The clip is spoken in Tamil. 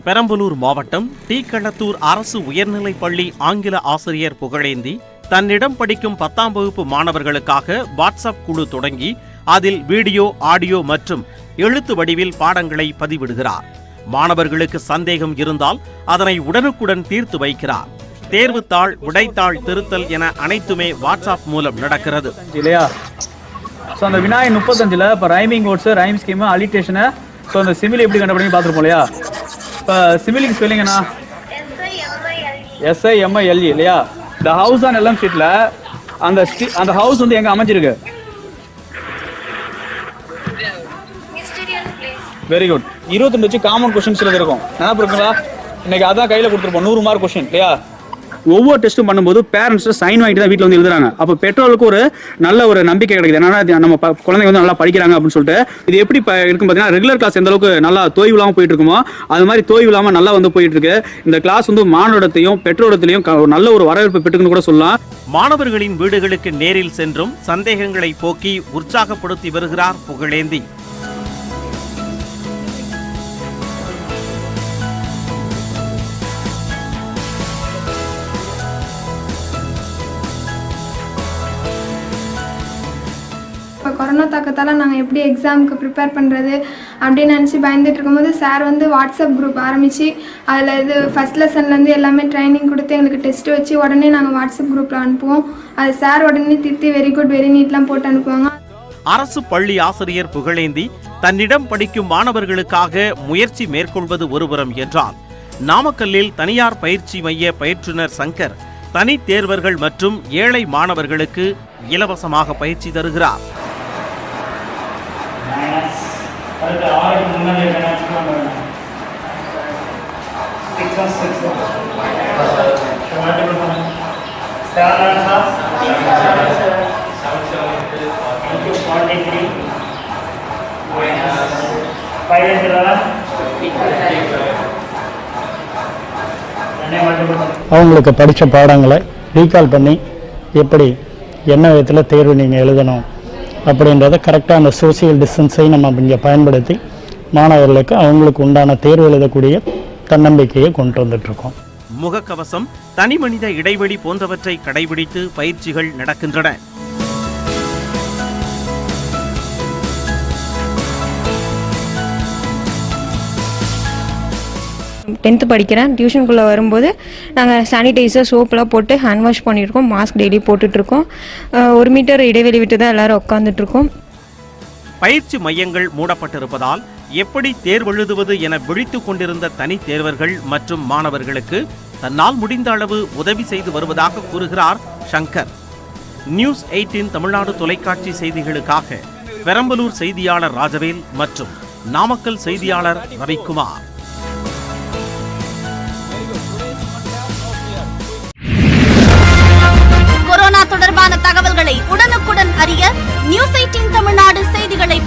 பெரம்பலூர் மாவட்டம் டீக்களத்தூர் அரசு உயர்நிலைப்பள்ளி ஆங்கில ஆசிரியர் புகழேந்தி தன்னிடம் படிக்கும் 10ஆம் வகுப்பு மாணவர்களுக்காக வாட்ஸ்அப் குழு தொடங்கி அதில் வீடியோ, ஆடியோ மற்றும் எழுத்து வடிவில் பாடங்களை பதிவிடுகிறார். மாணவர்களுக்கு சந்தேகம் இருந்தால் அதனை உடனுக்குடன் தீர்த்து வைக்கிறார். தேர்வுத்தாள், விடைத்தாள் திருத்தல் என அனைத்துமே வாட்ஸ்அப் மூலம் நடக்கிறது. இல்லையா? ஸோ அந்த வினாய் 35ல் இப்போ rhyming words, rhyme scheme, alliteration, so அந்த சிமிலி எப்படி கண்டுபிடிங்க பார்த்துருப்போம் இல்லையா? இப்போ சிமிலிங் ஸ்பெல்லிங் என்ன? SIMILE இல்லையா? இந்த ஹவுஸ் ஆன் எல்எம் ஸ்ட்ரீட்ல அந்த ஹவுஸ் வந்து எங்க அமைஞ்சிருக்கு? Very good. 22 வச்சு காமன் கொஸ்டின்ஸ் இருக்கும். என்ன இருக்குங்களா? இன்னைக்கு அதான் கையில் கொடுத்துருப்போம், 100 மார்க் கொஸ்டின் இல்லையா? ஒவ்வொரு டெஸ்ட்டும் பண்ணும்போது பேரண்ட்ஸ் சைன் வாங்கிட்டு தான் வீட்டில் வந்து எழுதுறாங்க. அப்போ பெற்றோருக்கு ஒரு நல்ல ஒரு நம்பிக்கை கிடைக்குது. என்னன்னா நம்ம குழந்தைங்க வந்து நல்லா படிக்கிறாங்க அப்படின்னு சொல்லிட்டு. இது எப்படி இருக்கும் பார்த்தீங்கன்னா, ரெகுலர் கிளாஸ் எந்த அளவுக்கு நல்லா தோய்வு இல்லாமல் போயிட்டு இருக்குமோ அது மாதிரி தோய்வு இல்லாமல் நல்லா வந்து போயிட்டு இருக்கு. இந்த கிளாஸ் வந்து மாணவரிடத்தையும் பெற்றோரிடத்திலையும் நல்ல ஒரு வரவேற்பு பெற்றுக்குன்னு கூட சொல்லலாம். மாணவர்களின் வீடுகளுக்கு நேரில் சென்றும் சந்தேகங்களை போக்கி உற்சாகப்படுத்தி வருகிறார் புகழேந்தி. இப்போ கொரோனா தாக்கத்தால் நாங்கள் எப்படி எக்ஸாமுக்கு ப்ரிப்பேர் பண்ணுறது அப்படின்னு நினச்சி பயந்துட்டு இருக்கும்போது சார் வந்து வாட்ஸ்அப் குரூப் ஆரம்பித்து அதில் இது ஃபஸ்ட் லெசன்லேருந்து எல்லாமே ட்ரைனிங் கொடுத்து எங்களுக்கு டெஸ்ட்டு வச்சு உடனே நாங்கள் வாட்ஸ்அப் குரூப்பில் அனுப்புவோம். அது சார் உடனே திருத்தி வெரி குட், வெரி நீட்லாம் போட்டு அனுப்புவாங்க. அரசு பள்ளி ஆசிரியர் புகழேந்தி தன்னிடம் படிக்கும் மாணவர்களுக்காக முயற்சி மேற்கொள்வது ஒருபுறம் என்றால், நாமக்கல்லில் தனியார் பயிற்சி மைய பயிற்றுனர் சங்கர் தனி தேர்வர்கள் மற்றும் ஏழை மாணவர்களுக்கு இலவசமாக பயிற்சி தருகிறார். அவங்களுக்கு படித்த பாடங்களை ரீகால் பண்ணி எப்படி என்ன விதத்தில் தேர்வு நீங்கள் எழுதணும் அப்படின்றத கரெக்டாக அந்த சோசியல் டிஸ்டன்ஸை நம்ம இங்கே பயன்படுத்தி மாணவர்களுக்கு அவங்களுக்கு உண்டான தேர்வு எழுதக்கூடிய தன்னம்பிக்கையை கொண்டு வந்துட்டுருக்கோம். முகக்கவசம், தனிமனித இடைவெளி போன்றவற்றை கடைபிடித்து பயிற்சிகள் நடக்கின்றன. டென்த்து படிக்கிறேன். டியூஷனுக்குள்ளே வரும்போது நாங்கள் சானிடைசர், சோப்பெலாம் போட்டு ஹேண்ட் வாஷ் பண்ணியிருக்கோம். மாஸ்க் டெய்லி போட்டுட்ருக்கோம். 1 மீட்டர் இடைவெளி விட்டு தான் எல்லோரும் உட்காந்துட்ருக்கோம். பயிற்சி மையங்கள் மூடப்பட்டிருப்பதால் எப்படி தேர்வெழுதுவது என விழித்துக் கொண்டிருந்த தனி தேர்வர்கள் மற்றும் மாணவர்களுக்கு தன்னால் முடிந்த அளவு உதவி செய்து வருவதாக கூறுகிறார் சங்கர். நியூஸ் 18 தமிழ்நாடு தொலைக்காட்சி செய்திகளுக்காக பெரம்பலூர் செய்தியாளர் ராஜவேல் மற்றும் நாமக்கல் செய்தியாளர் ரவிக்குமார். கொரோனா தொடர்பான தகவல்களை உடனுக்குடன் அறிய நியூஸ் 18 தமிழ்நாடு செய்திகளை